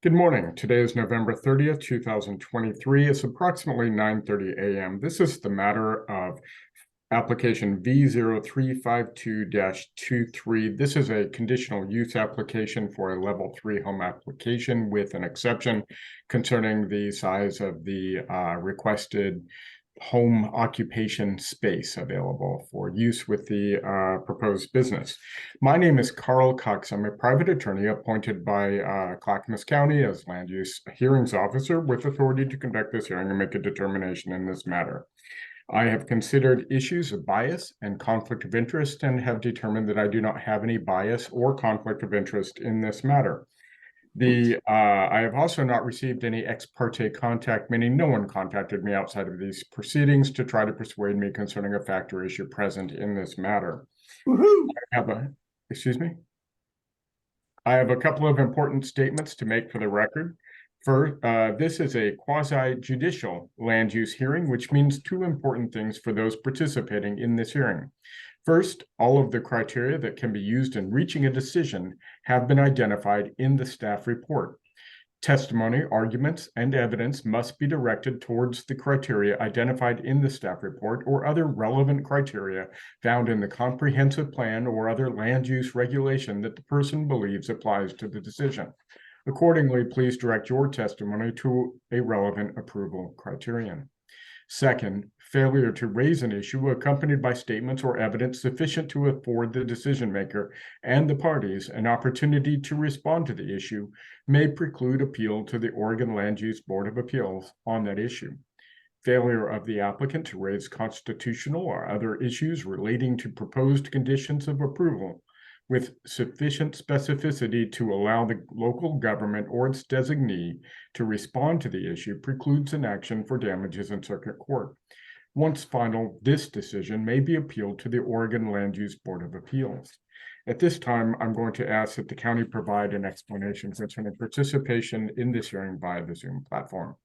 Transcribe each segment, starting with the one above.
Good morning. Today is November 30th, 2023. It's approximately 9:30 a.m. This is the matter of application V0352-23. This is a conditional use application for a level 3 home application with an exception concerning the size of the requested home occupation space available for use with the proposed business. My name is Carl Cox. I'm a private attorney appointed by Clackamas County as land use hearings officer with authority to conduct this hearing and make a determination in this matter. I have considered issues of bias and conflict of interest and have determined that I do not have any bias or conflict of interest in this matter. I have also not received any ex parte contact, meaning no one contacted me outside of these proceedings to try to persuade me concerning a fact or issue present in this matter. Excuse me. I have a couple of important statements to make for the record. First, this is a quasi-judicial land use hearing, which means two important things for those participating in this hearing. First, all of the criteria that can be used in reaching a decision have been identified in the staff report. Testimony, arguments, and evidence must be directed towards the criteria identified in the staff report or other relevant criteria found in the comprehensive plan or other land use regulation that the person believes applies to the decision. Accordingly, please direct your testimony to a relevant approval criterion. Second, failure to raise an issue accompanied by statements or evidence sufficient to afford the decision maker and the parties an opportunity to respond to the issue may preclude appeal to the Oregon Land Use Board of Appeals on that issue. Failure of the applicant to raise constitutional or other issues relating to proposed conditions of approval with sufficient specificity to allow the local government or its designee to respond to the issue precludes an action for damages in circuit court. Once final, this decision may be appealed to the Oregon Land Use Board of Appeals. At this time, I'm going to ask that the county provide an explanation concerning participation in this hearing via the Zoom platform.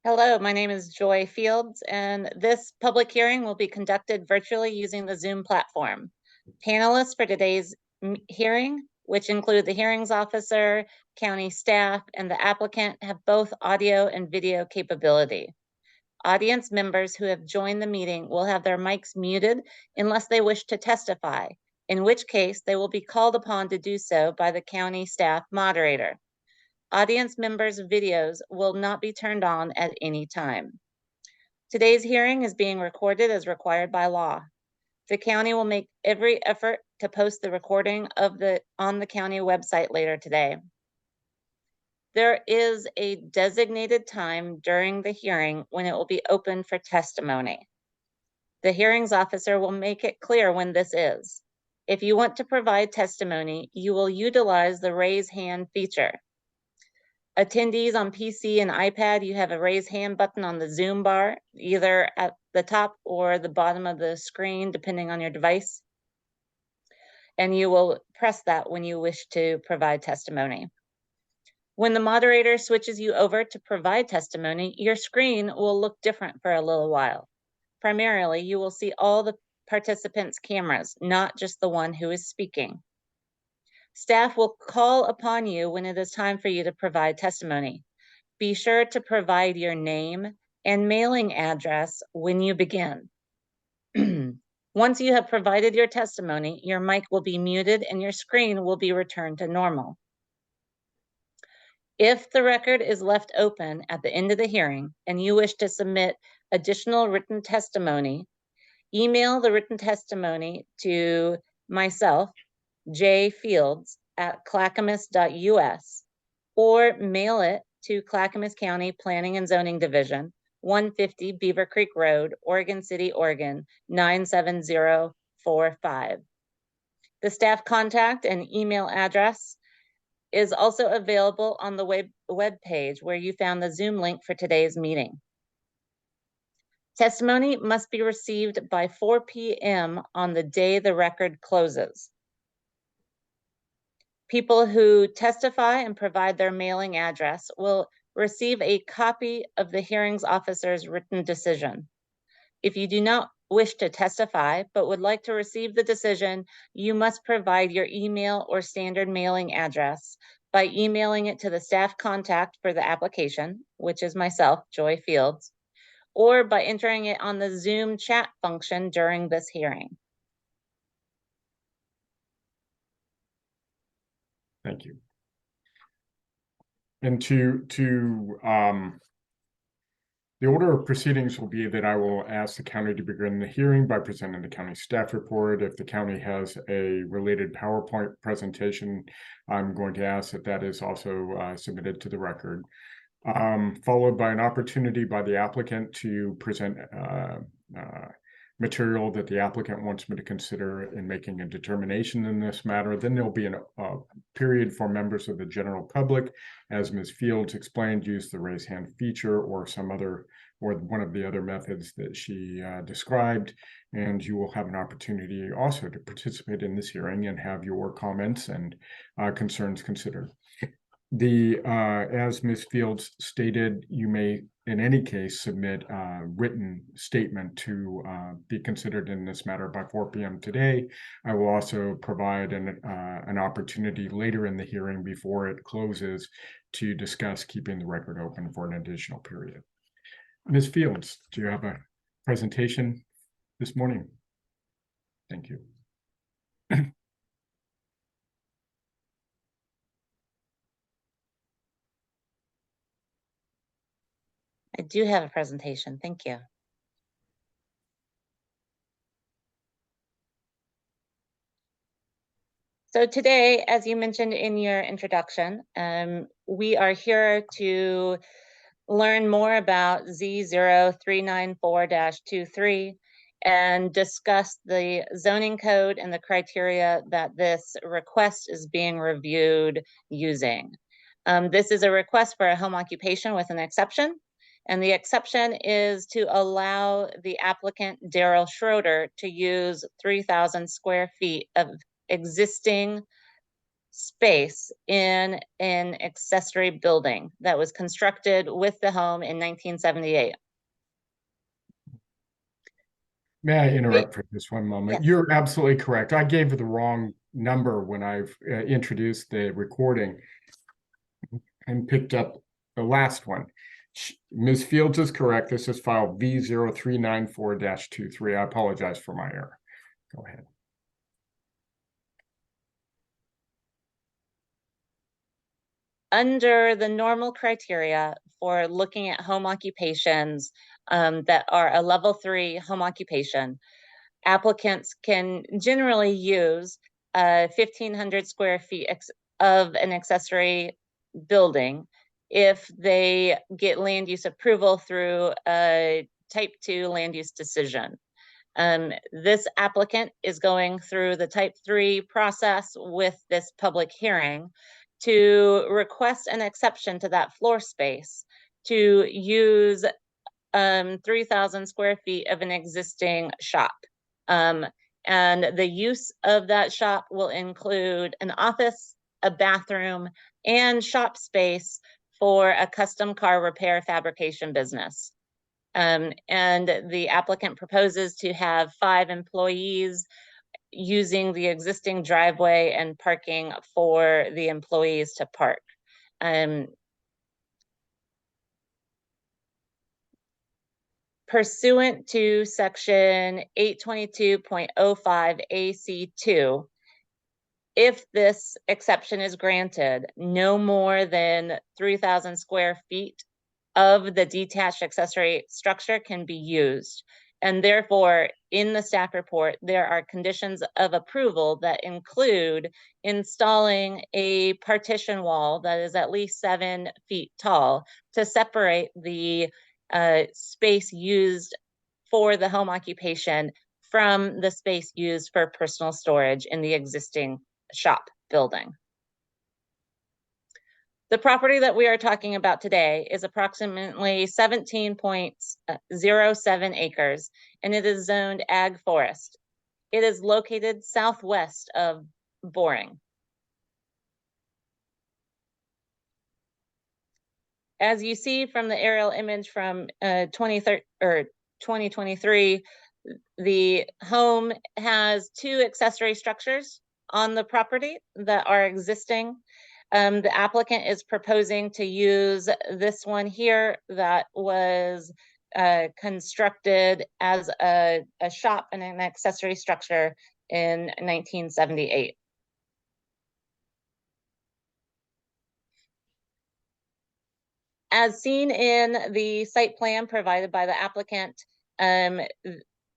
Hello, my name is Joy Fields, and this public hearing will be conducted virtually using the Zoom platform. Panelists for today's hearing, which include the hearings officer, county staff, and the applicant, have both audio and video capability. Audience members who have joined the meeting will have their mics muted unless they wish to testify, in which case they will be called upon to do so by the county staff moderator. Audience members' videos will not be turned on at any time. Today's hearing is being recorded as required by law. The county will make every effort to post the recording on the county website later today. There is a designated time during the hearing when it will be open for testimony. The hearings officer will make it clear when this is. If you want to provide testimony, you will utilize the raise hand feature. Attendees on PC and iPad, you have a raise hand button on the Zoom bar, either at the top or the bottom of the screen, depending on your device. And you will press that when you wish to provide testimony. When the moderator switches you over to provide testimony, your screen will look different for a little while. Primarily, you will see all the participants' cameras, not just the one who is speaking. Staff will call upon you when it is time for you to provide testimony. Be sure to provide your name and mailing address when you begin. Once you have provided your testimony, your mic will be muted and your screen will be returned to normal. If the record is left open at the end of the hearing and you wish to submit additional written testimony, email the written testimony to myself, jfields@clackamas.us, or mail it to Clackamas County Planning and Zoning Division, 150 Beaver Creek Road, Oregon City, Oregon, 97045. The staff contact and email address is also available on the web page where you found the Zoom link for today's meeting. Testimony must be received by 4 p.m. on the day the record closes. People who testify and provide their mailing address will receive a copy of the hearings officer's written decision. If you do not wish to testify but would like to receive the decision, you must provide your email or standard mailing address by emailing it to the staff contact for the application, which is myself, Joy Fields, or by entering it on the Zoom chat function during this hearing. Thank you. And the order of proceedings will be that I will ask the county to begin the hearing by presenting the county staff report. If the county has a related PowerPoint presentation, I'm going to ask that that is also submitted to the record. Followed by an opportunity by the applicant to present material that the applicant wants me to consider in making a determination in this matter. Then there'll be a period for members of the general public, as Ms. Fields explained, use the raise hand feature or some other, or one of the other methods that she described. And you will have an opportunity also to participate in this hearing and have your comments and concerns considered. As Ms. Fields stated, you may, in any case, submit a written statement to be considered in this matter by 4 p.m. today. I will also provide an opportunity later in the hearing before it closes to discuss keeping the record open for an additional period. Ms. Fields, do you have a presentation this morning? Thank you. I do have a presentation. Thank you. So today, as you mentioned in your introduction, we are here to learn more about Z0394-23 and discuss the zoning code and the criteria that this request is being reviewed using. This is a request for a home occupation with an exception. And the exception is to allow the applicant, Daryl Schroeder, to use 3,000 square feet of existing space in an accessory building that was constructed with the home in 1978. May I interrupt for just one moment? Yes. You're absolutely correct. I gave the wrong number when I've introduced the recording and picked up the last one. Ms. Fields is correct. This is file V0394-23. I apologize for my error. Go ahead. Under the normal criteria for looking at home occupations that are a level 3 home occupation, applicants can generally use 1,500 square feet of an accessory building if they get land use approval through a type 2 land use decision. This applicant is going through the type 3 process with this public hearing to request an exception to that floor space to use 3,000 square feet of an existing shop. And the use of that shop will include an office, a bathroom, and shop space for a custom car repair fabrication business. And the applicant proposes to have 5 employees using the existing driveway and parking for the employees to park. Pursuant to section 822.05 AC2, if this exception is granted, no more than 3,000 square feet of the detached accessory structure can be used. And therefore, in the staff report, there are conditions of approval that include installing a partition wall that is at least 7 feet tall to separate the space used for the home occupation from the space used for personal storage in the existing shop building. The property that we are talking about today is approximately 17.07 acres, and it is zoned ag forest. It is located southwest of Boring. As you see from the aerial image from 2023, the home has 2 accessory structures on the property that are existing. The applicant is proposing to use this one here that was constructed as a shop and an accessory structure in 1978. As seen in the site plan provided by the applicant,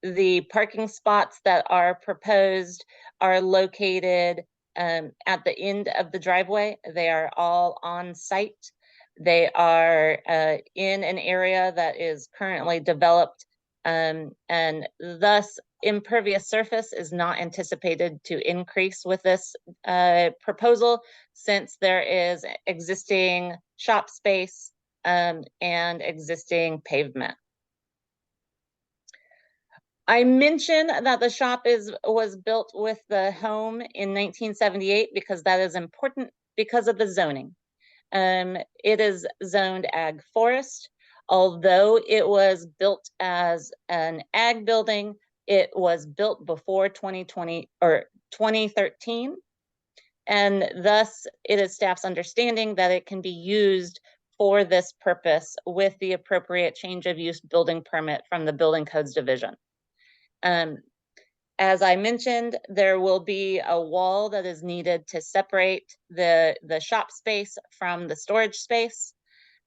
the parking spots that are proposed are located at the end of the driveway. They are all on site. They are in an area that is currently developed, and thus impervious surface is not anticipated to increase with this proposal, since there is existing shop space and existing pavement. I mentioned that the shop was built with the home in 1978 because that is important because of the zoning. It is zoned ag forest. Although it was built as an ag building, it was built before 2020 or 2013. And thus it is staff's understanding that it can be used for this purpose with the appropriate change of use building permit from the Building Codes Division. As I mentioned, there will be a wall that is needed to separate the shop space from the storage space,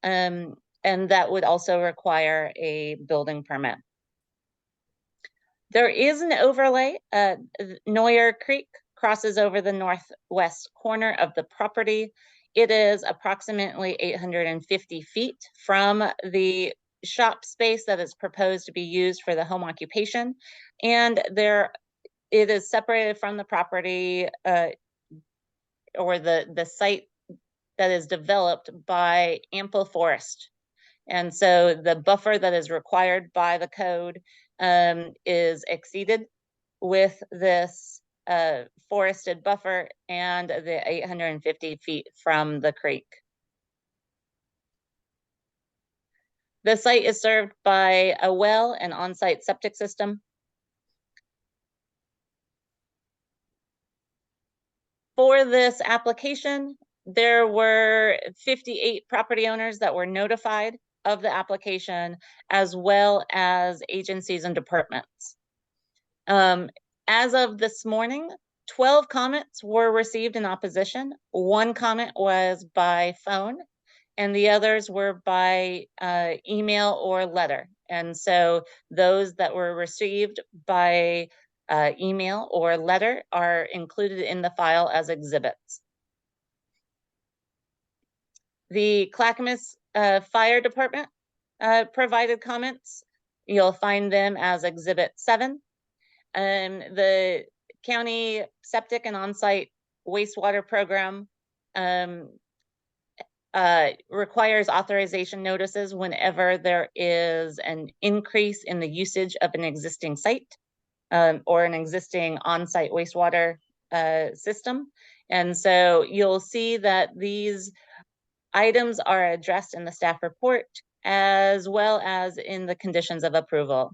and that would also require a building permit. There is an overlay. Neuer Creek crosses over the northwest corner of the property. It is approximately 850 feet from the shop space that is proposed to be used for the home occupation, and it is separated from the property or the site that is developed by ample forest. And so the buffer that is required by the code is exceeded with this forested buffer and the 850 feet from the creek. The site is served by a well and on-site septic system. For this application, there were 58 property owners that were notified of the application, as well as agencies and departments. As of this morning, 12 comments were received in opposition. 1 comment was by phone, and the others were by email or letter. And so those that were received by email or letter are included in the file as exhibits. The Clackamas Fire Department provided comments. You'll find them as Exhibit 7. The county septic and on-site wastewater program requires authorization notices whenever there is an increase in the usage of an existing site or an existing on-site wastewater system. And so you'll see that these items are addressed in the staff report as well as in the conditions of approval.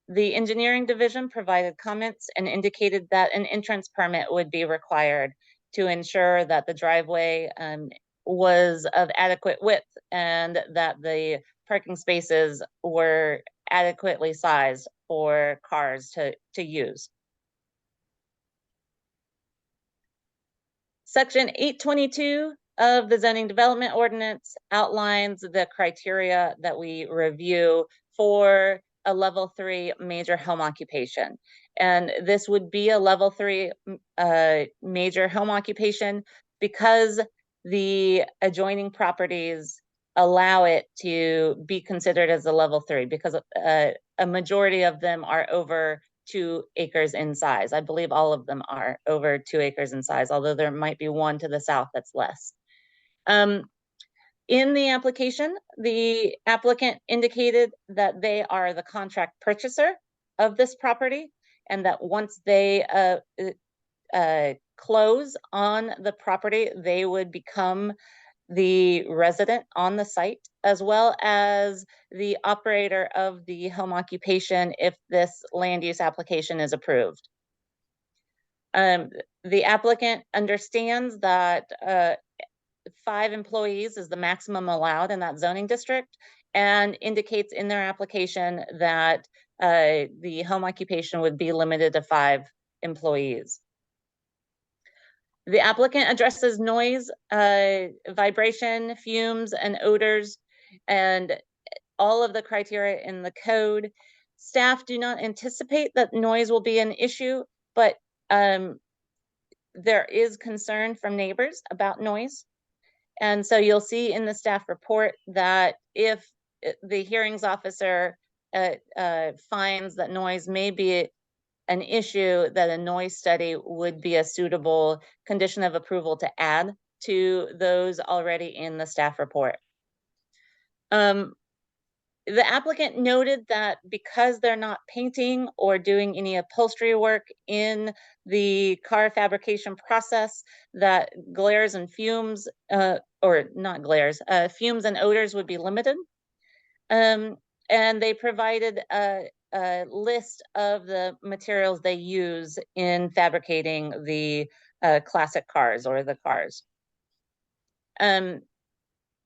The engineering division provided comments and indicated that an entrance permit would be required to ensure that the driveway was of adequate width and that the parking spaces were adequately sized for cars to use. Section 822 of the zoning development ordinance outlines the criteria that we review for a level 3 major home occupation. And this would be a level 3 major home occupation because the adjoining properties allow it to be considered as a level 3, because a majority of them are over 2 acres in size. I believe all of them are over 2 acres in size, although there might be one to the south that's less. In the application, the applicant indicated that they are the contract purchaser of this property, and that once they close on the property, they would become the resident on the site, as well as the operator of the home occupation if this land use application is approved. The applicant understands that 5 employees is the maximum allowed in that zoning district, and indicates in their application that the home occupation would be limited to 5 employees. The applicant addresses noise, vibration, fumes, and odors, and all of the criteria in the code. Staff do not anticipate that noise will be an issue, but there is concern from neighbors about noise. And so you'll see in the staff report that if the hearings officer finds that noise may be an issue, that a noise study would be a suitable condition of approval to add to those already in the staff report. The applicant noted that because they're not painting or doing any upholstery work in the car fabrication process, that glares and fumes, or not glares, fumes and odors would be limited. And they provided a list of the materials they use in fabricating the classic cars or the cars.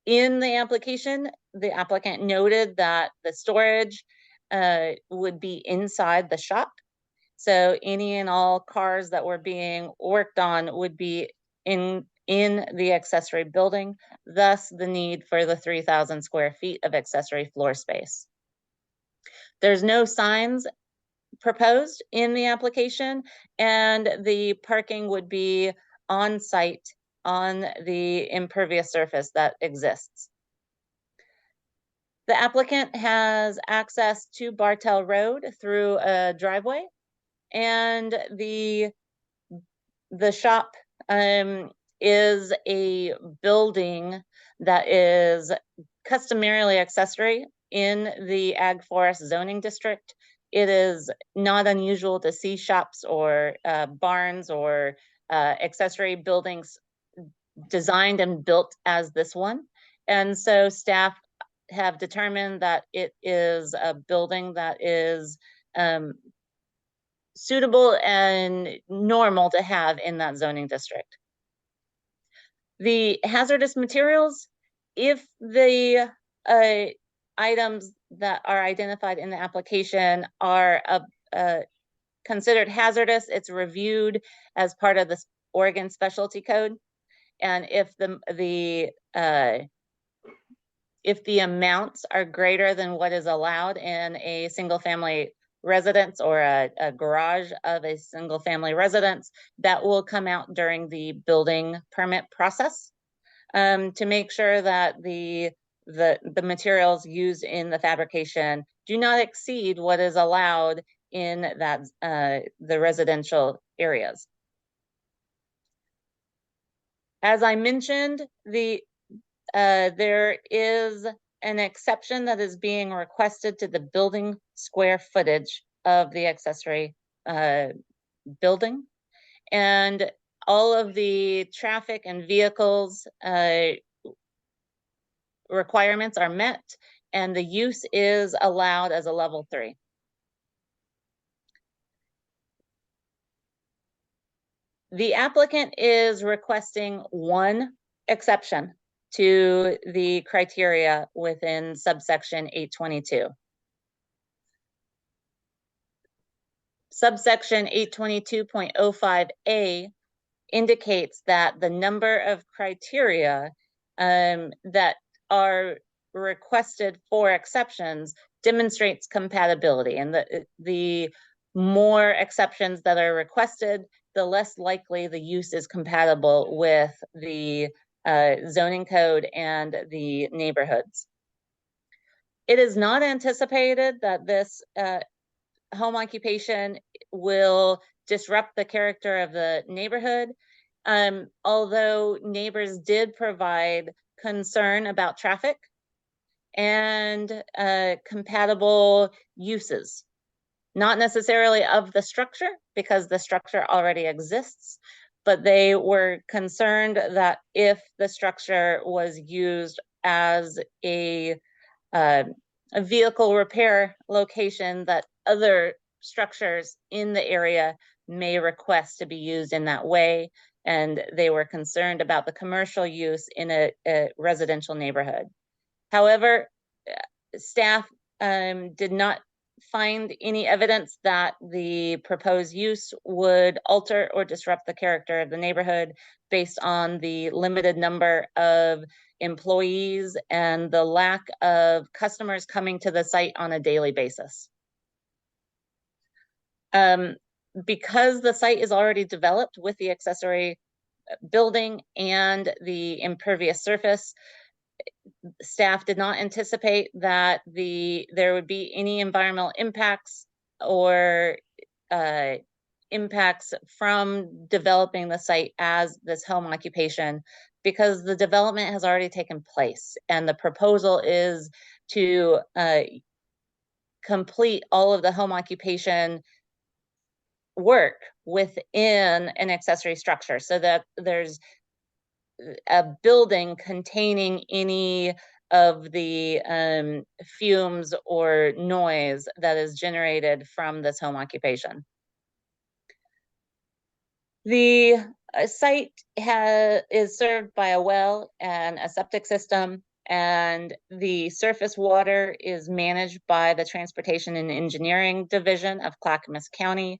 In the application, the applicant noted that the storage would be inside the shop. So any and all cars that were being worked on would be in the accessory building, thus the need for the 3,000 square feet of accessory floor space. There's no signs proposed in the application, and the parking would be on site on the impervious surface that exists. The applicant has access to Bartell Road through a driveway, and the shop is a building that is customarily accessory in the Ag Forest zoning district. It is not unusual to see shops or barns or accessory buildings designed and built as this one. And so staff have determined that it is a building that is suitable and normal to have in that zoning district. The hazardous materials, if the items that are identified in the application are considered hazardous, it's reviewed as part of the Oregon Specialty Code. And if the amounts are greater than what is allowed in a single family residence or a garage of a single family residence, that will come out during the building permit process to make sure that the materials used in the fabrication do not exceed what is allowed in that the residential areas. As I mentioned, there is an exception that is being requested to the building square footage of the accessory building. And all of the traffic and vehicles requirements are met, and the use is allowed as a level 3. The applicant is requesting one exception to the criteria within subsection 822. Subsection 822.05A indicates that the number of criteria that are requested for exceptions demonstrates compatibility, and the more exceptions that are requested, the less likely the use is compatible with the zoning code and the neighborhoods. It is not anticipated that this home occupation will disrupt the character of the neighborhood, although neighbors did provide concern about traffic and compatible uses. Not necessarily of the structure, because the structure already exists, but they were concerned that if the structure was used as a vehicle repair location, that other structures in the area may request to be used in that way, and they were concerned about the commercial use in a residential neighborhood. However, staff did not find any evidence that the proposed use would alter or disrupt the character of the neighborhood based on the limited number of employees and the lack of customers coming to the site on a daily basis. Because the site is already developed with the accessory building and the impervious surface, staff did not anticipate that there would be any environmental impacts or impacts from developing the site as this home occupation, because the development has already taken place and the proposal is to complete all of the home occupation work within an accessory structure, so that there's a building containing any of the fumes or noise that is generated from this home occupation. The site is served by a well and a septic system, and the surface water is managed by the Transportation and Engineering Division of Clackamas County.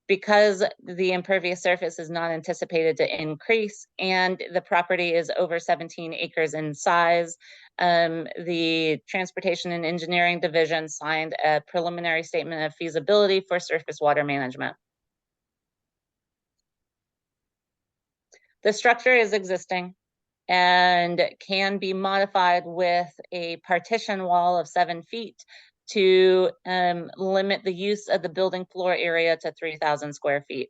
Because the impervious surface is not anticipated to increase and the property is over 17 acres in size, the Transportation and Engineering Division signed a preliminary statement of feasibility for surface water management. The structure is existing and can be modified with a partition wall of 7 feet to limit the use of the building floor area to 3,000 square feet.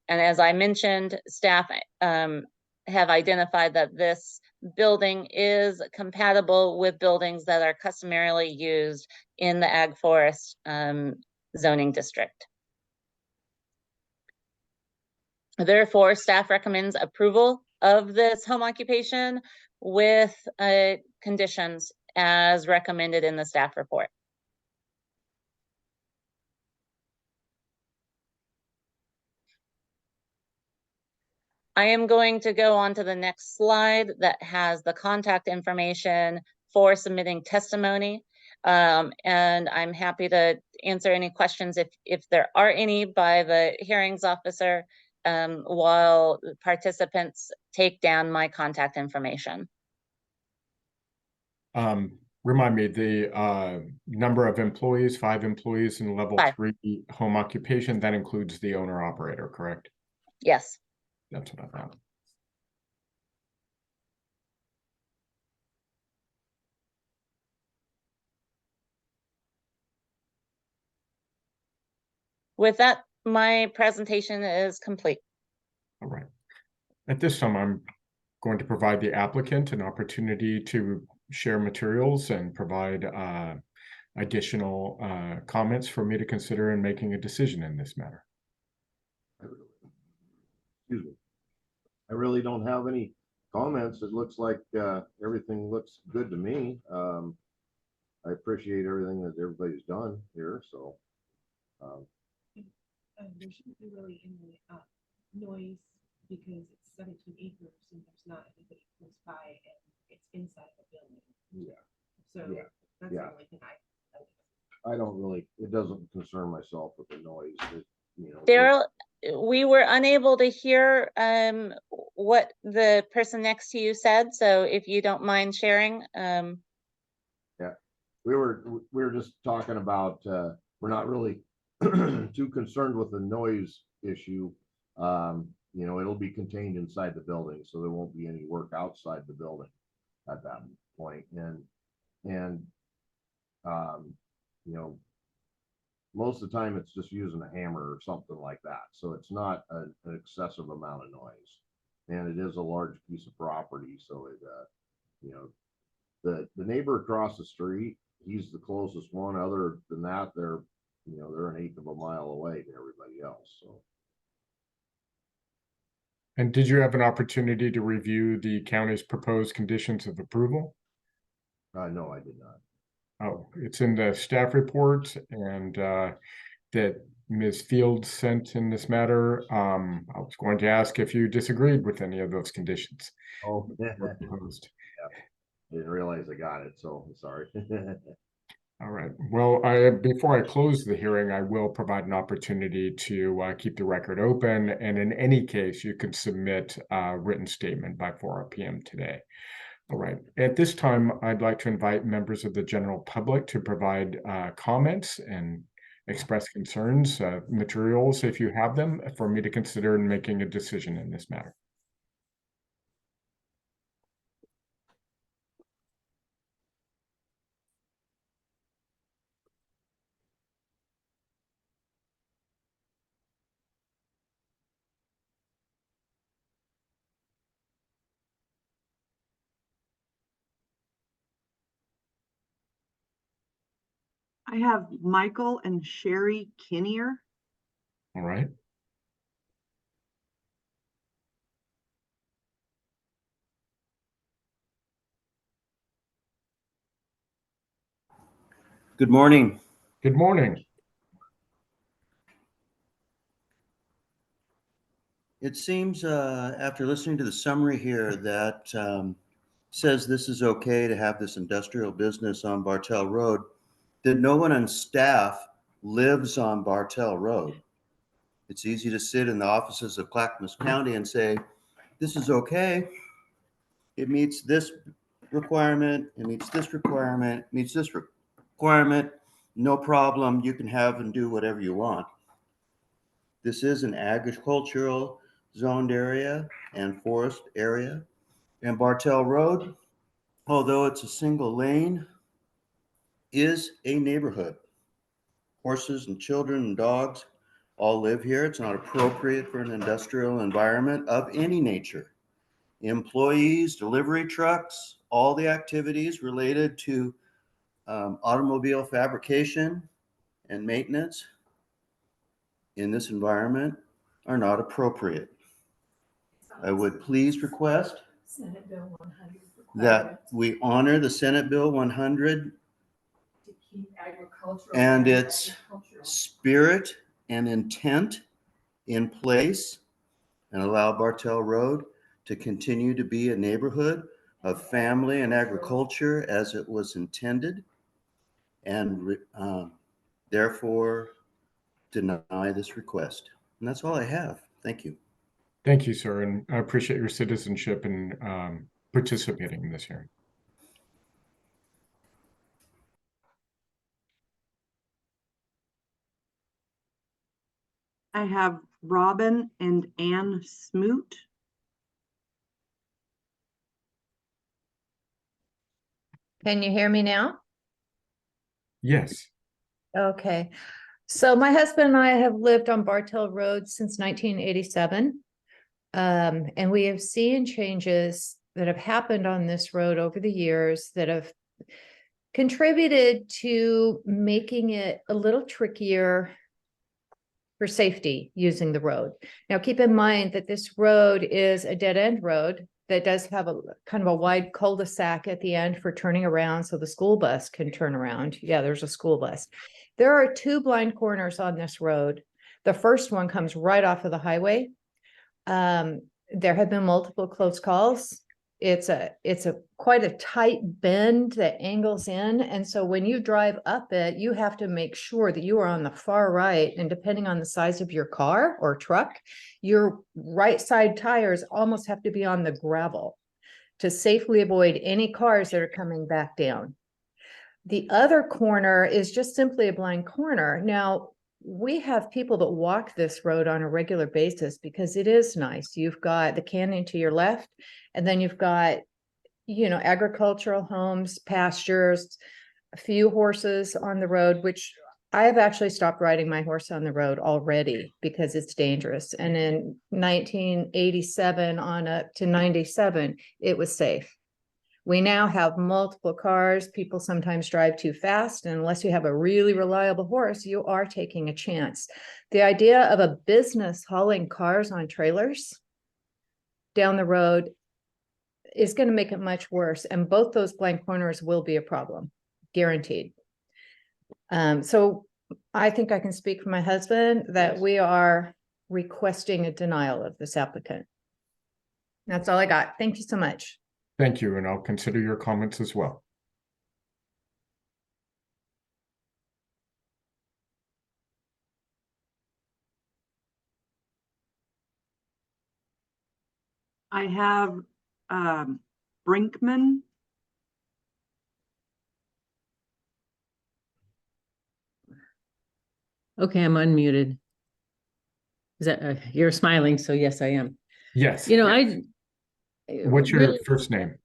And as I mentioned, staff have identified that this building is compatible with buildings that are customarily used in the ag forest zoning district. Therefore, staff recommends approval of this home occupation with conditions as recommended in the staff report. I am going to go on to the next slide that has the contact information for submitting testimony. And I'm happy to answer any questions if there are any by the hearings officer while participants take down my contact information. Remind me, the number of employees, 5 employees in level 3 home occupation, that includes the owner operator, correct? Yes. That's what I thought. With that, my presentation is complete. All right. At this time, I'm going to provide the applicant an opportunity to share materials and provide additional comments for me to consider in making a decision in this matter. Excuse me. I really don't have any comments. It looks like everything looks good to me. I appreciate everything that everybody's done here. So there shouldn't be really any noise because it's 17 acres and there's not anybody close by and it's inside the building. Yeah. So yeah. that's yeah. the only thing I don't really. It doesn't concern myself with the noise. Daryl, we were unable to hear what the person next to you said, so if you don't mind sharing. Yeah, we were just talking about we're not really too concerned with the noise issue. It'll be contained inside the building, so there won't be any work outside the building at that point. And most of the time it's just using a hammer or something like that. So it's not an excessive amount of noise, and it is a large piece of property. So it, the neighbor across the street, he's the closest one. Other than that, they're an eighth of a mile away to everybody else. So. And did you have an opportunity to review the county's proposed conditions of approval? No, I did not. Oh, it's in the staff report, and that Ms. Fields sent in this matter. I was going to ask if you disagreed with any of those conditions. Oh, that were proposed. didn't realize I got it, so sorry. All right. Well, before I close the hearing, I will provide an opportunity to keep the record open. And in any case, you can submit a written statement by 4 p.m. today. All right. At this time, I'd like to invite members of the general public to provide comments and express concerns, materials, if you have them, for me to consider in making a decision in this matter. I have Michael and Sherry Kinnear. All right. Good morning. Good morning. It seems after listening to the summary here that says this is okay to have this industrial business on Bartell Road, that no one on staff lives on Bartell Road. It's easy to sit in the offices of Clackamas County and say, this is okay. It meets this requirement, it meets this requirement, meets this requirement. No problem. You can have and do whatever you want. This is an agricultural zoned area and forest area. And Bartell Road, although it's a single lane, is a neighborhood. Horses and children and dogs all live here. It's not appropriate for an industrial environment of any nature. Employees, delivery trucks, all the activities related to automobile fabrication and maintenance in this environment are not appropriate. I would please request Senate Bill 100. that we honor the Senate Bill 100 To keep agricultural. and its spirit and intent in place and allow Bartell Road to continue to be a neighborhood of family and agriculture as it was intended, and therefore deny this request. And that's all I have. Thank you. Thank you, sir. And I appreciate your citizenship and participating in this hearing. I have Robin and Ann Smoot. Can you hear me now? Yes. Okay. So my husband and I have lived on Bartell Road since 1987. And we have seen changes that have happened on this road over the years that have contributed to making it a little trickier for safety using the road. Now, keep in mind that this road is a dead-end road that does have a kind of a wide cul-de-sac at the end for turning around so the school bus can turn around. Yeah, there's a school bus. There are 2 blind corners on this road. The first one comes right off of the highway. There have been multiple close calls. It's a quite a tight bend that angles in. And so when you drive up it, you have to make sure that you are on the far right. And depending on the size of your car or truck, your right side tires almost have to be on the gravel to safely avoid any cars that are coming back down. The other corner is just simply a blind corner. Now, we have people that walk this road on a regular basis because it is nice. You've got the canyon to your left, and then you've got, agricultural homes, pastures, a few horses on the road, which I have actually stopped riding my horse on the road already because it's dangerous. And in 1987 on up to 97, it was safe. We now have multiple cars. People sometimes drive too fast. And unless you have a really reliable horse, you are taking a chance. The idea of a business hauling cars on trailers down the road is going to make it much worse. And both those blind corners will be a problem, guaranteed. So I think I can speak for my husband that we are requesting a denial of this applicant. That's all I got. Thank you so much. Thank you, and I'll consider your comments as well. I have Brinkman. Okay, I'm unmuted. Is that, you're smiling, so yes, I am. Yes. You know, What's your really- first name?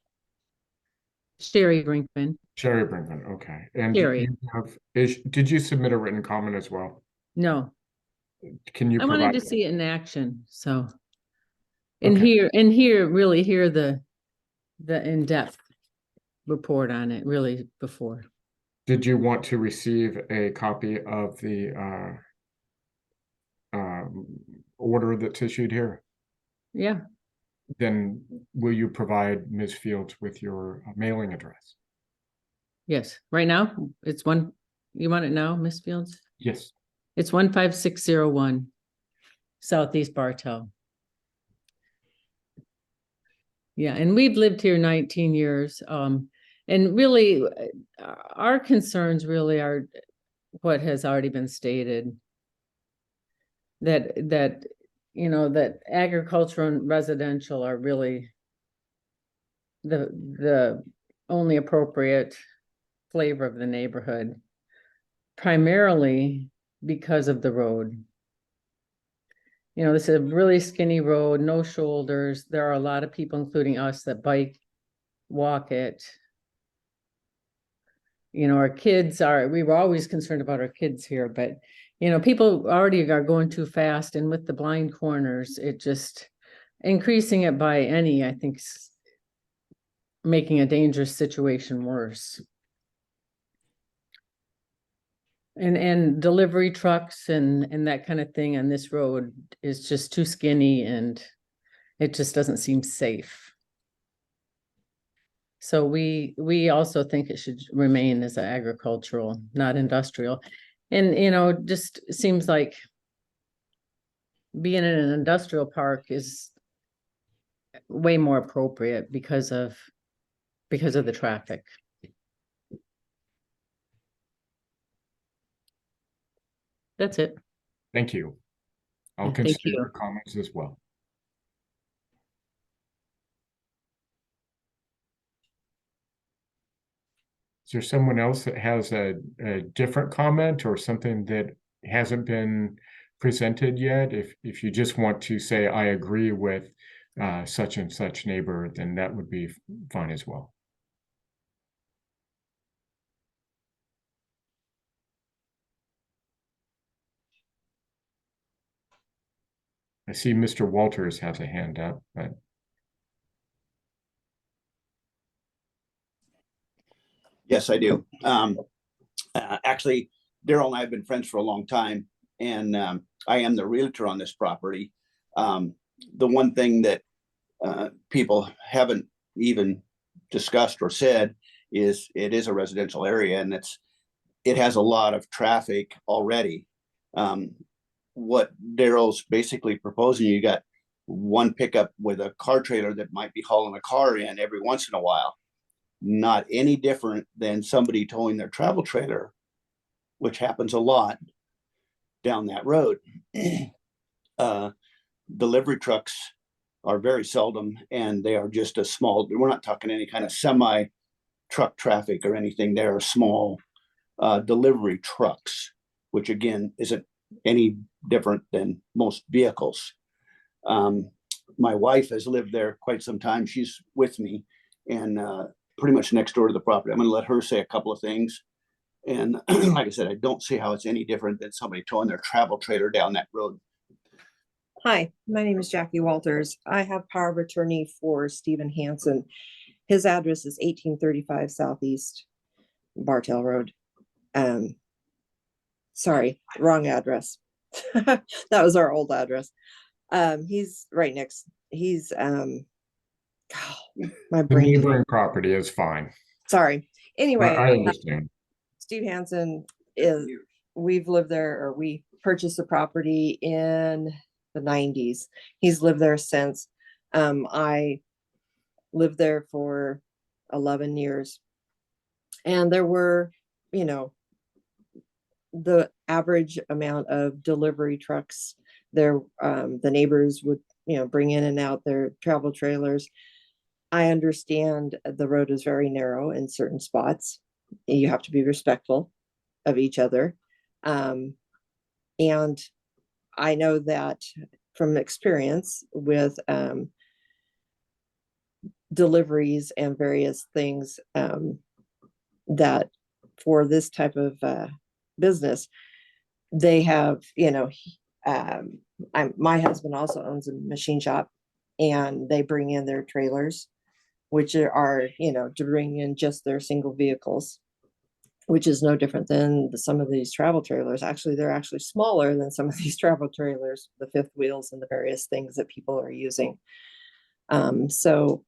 Sherry Brinkman. Sherry Brinkman. Okay. And Sherry. did you submit a written comment as well? No, Can you I wanted provide? to see it in action, so. Okay. Really hear the in-depth report on it, really, before. Did you want to receive a copy of the order that's issued here? Yeah, Then will you provide Ms. Fields with your mailing address? yes. Right now, it's one, you want it now, Miss Fields? Yes. It's 15601 Southeast Bartow. Yeah, and we've lived here 19 years. And really, our concerns really are what has already been stated. That you know, that agriculture and residential are really the only appropriate flavor of the neighborhood, primarily because of the road. You know, this is a really skinny road, no shoulders. There are a lot of people, including us, that bike, walk it. You know, our kids we were always concerned about our kids here, but, you know, people already are going too fast, and with the blind corners, it just, increasing it by any, I think, making a dangerous situation worse. And delivery trucks and that kind of thing on this road is just too skinny, and it just doesn't seem safe. So we also think it should remain as agricultural, not industrial. And, you know, just seems like being in an industrial park is way more appropriate because of the traffic. That's it. Thank you. I'll Yeah, thank consider you. your comments as well. Is there someone else that has a different comment or something that hasn't been presented yet? If you just want to say, I agree with such and such neighbor, then that would be fine as well. I see Mr. Walters has a hand up, but Yes, I do. Actually, Daryl and I have been friends for a long time, and I am the realtor on this property. The one thing that people haven't even discussed or said is it is a residential area, and it has a lot of traffic already. What Daryl's basically proposing, you got one pickup with a car trailer that might be hauling a car in every once in a while. Not any different than somebody towing their travel trailer, which happens a lot down that road. Delivery trucks are very seldom, and they are just a small, we're not talking any kind of semi truck traffic or anything. They are small delivery trucks, which again isn't any different than most vehicles. My wife has lived there quite some time. She's with me, and pretty much next door to the property. I'm going to let her say a couple of things. And like I said, I don't see how it's any different than somebody towing their travel trailer down that road. Hi, my name is Jackie Walters. I have power of attorney for Stephen Hansen. His address is 1835 Southeast Bartell Road. Sorry, wrong address. That was our old address. He's right next. He's my the brain. neighboring property is fine. Sorry. Anyway, I understand. Steve Hansen is we've lived there, or we purchased the property in the 90s. He's lived there since. I lived there for 11 years. And there were, you know, the average amount of delivery trucks there. The neighbors would, you know, bring in and out their travel trailers. I understand the road is very narrow in certain spots. You have to be respectful of each other. And I know that from experience with deliveries and various things, that for this type of business, they have, you know, my husband also owns a machine shop, and they bring in their trailers, which are, you know, to bring in just their single vehicles, which is no different than some of these travel trailers. Actually, they're actually smaller than some of these travel trailers, the fifth wheels and the various things that people are using. So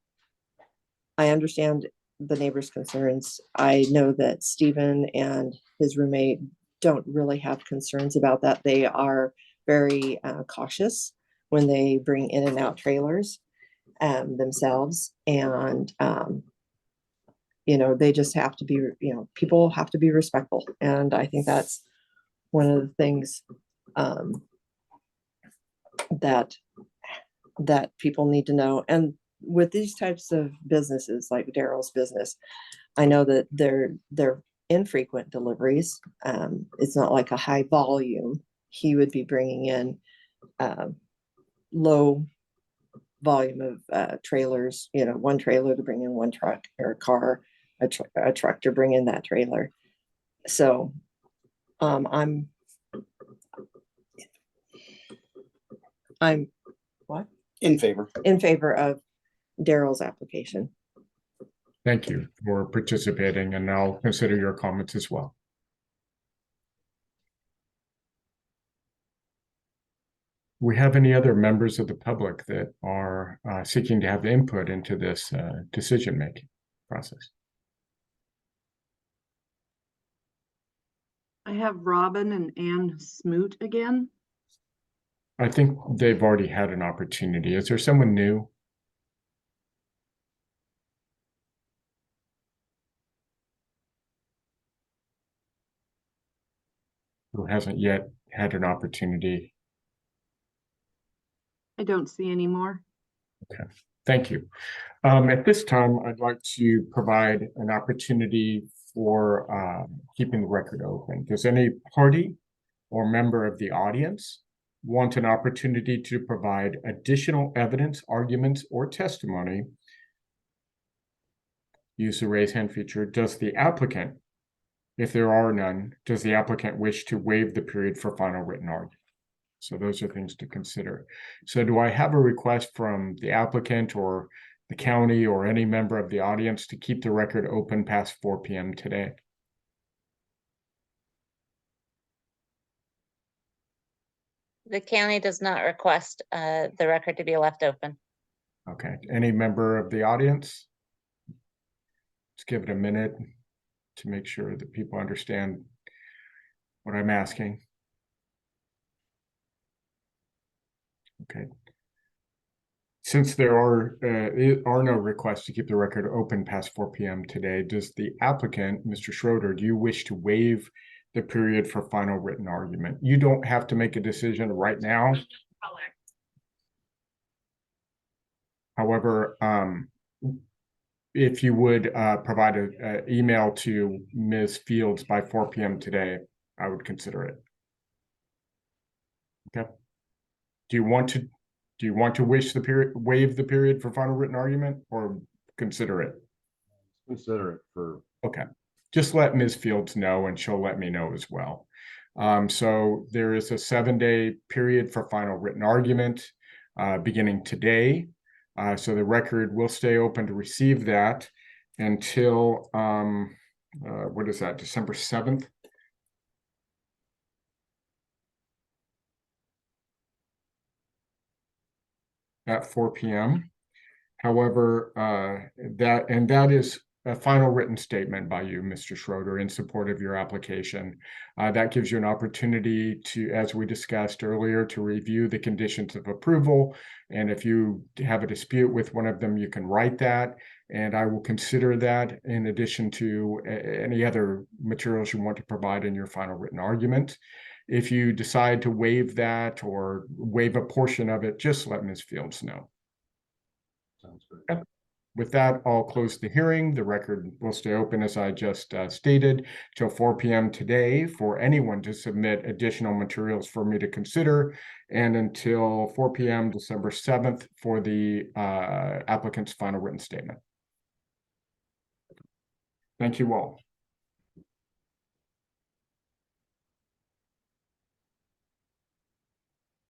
I understand the neighbors' concerns. I know that Stephen and his roommate don't really have concerns about that. They are very cautious when they bring in and out trailers themselves. And, you know, they just have to be, you know, people have to be respectful. And I think that's one of the things that people need to know. And with these types of businesses like Daryl's business, I know that they're infrequent deliveries. It's not like a high volume. He would be bringing in low volume of trailers, you know, one trailer to bring in one truck, or a car, a truck to bring in that trailer. So I'm what? In favor. In favor of Daryl's application. Thank you for participating, and I'll consider your comments as well. We have any other members of the public that are seeking to have input into this decision-making process? I have Robin and Ann Smoot again. I think they've already had an opportunity. Is there someone new? Who hasn't yet had an opportunity? I don't see any more. Okay, thank you. At this time, I'd like to provide an opportunity for keeping the record open. Does any party or member of the audience want an opportunity to provide additional evidence, arguments, or testimony? Use the raise hand feature. Does the applicant, if there are none, does the applicant wish to waive the period for final written argument? So those are things to consider. So do I have a request from the applicant or the county or any member of the audience to keep the record open past 4 p.m. today? The county does not request the record to be left open. Okay, any member of the audience? Let's give it a minute to make sure that people understand what I'm asking. Okay. Since there are no requests to keep the record open past 4 p.m. today, does the applicant, Mr. Schroeder, do you wish to waive the period for final written argument? You don't have to make a decision right now. However, if you would provide an email to Ms. Fields by 4 p.m. today, I would consider it. Okay. Do you want to waive the period for final written argument, or consider it? Consider it for. Okay. Just let Ms. Fields know, and she'll let me know as well. So there is a 7-day period for final written argument beginning today. So the record will stay open to receive that until, what is that, December 7th? At 4 p.m. However, that is a final written statement by you, Mr. Schroeder, in support of your application. That gives you an opportunity to, as we discussed earlier, to review the conditions of approval. And if you have a dispute with one of them, you can write that, and I will consider that in addition to any other materials you want to provide in your final written argument. If you decide to waive that or waive a portion of it, just let Ms. Fields know. Sounds good. Yep. With that, I'll close the hearing. The record will stay open, as I just stated, till 4 p.m. today for anyone to submit additional materials for me to consider, and until 4 p.m. December 7th for the applicant's final written statement. Thank you all.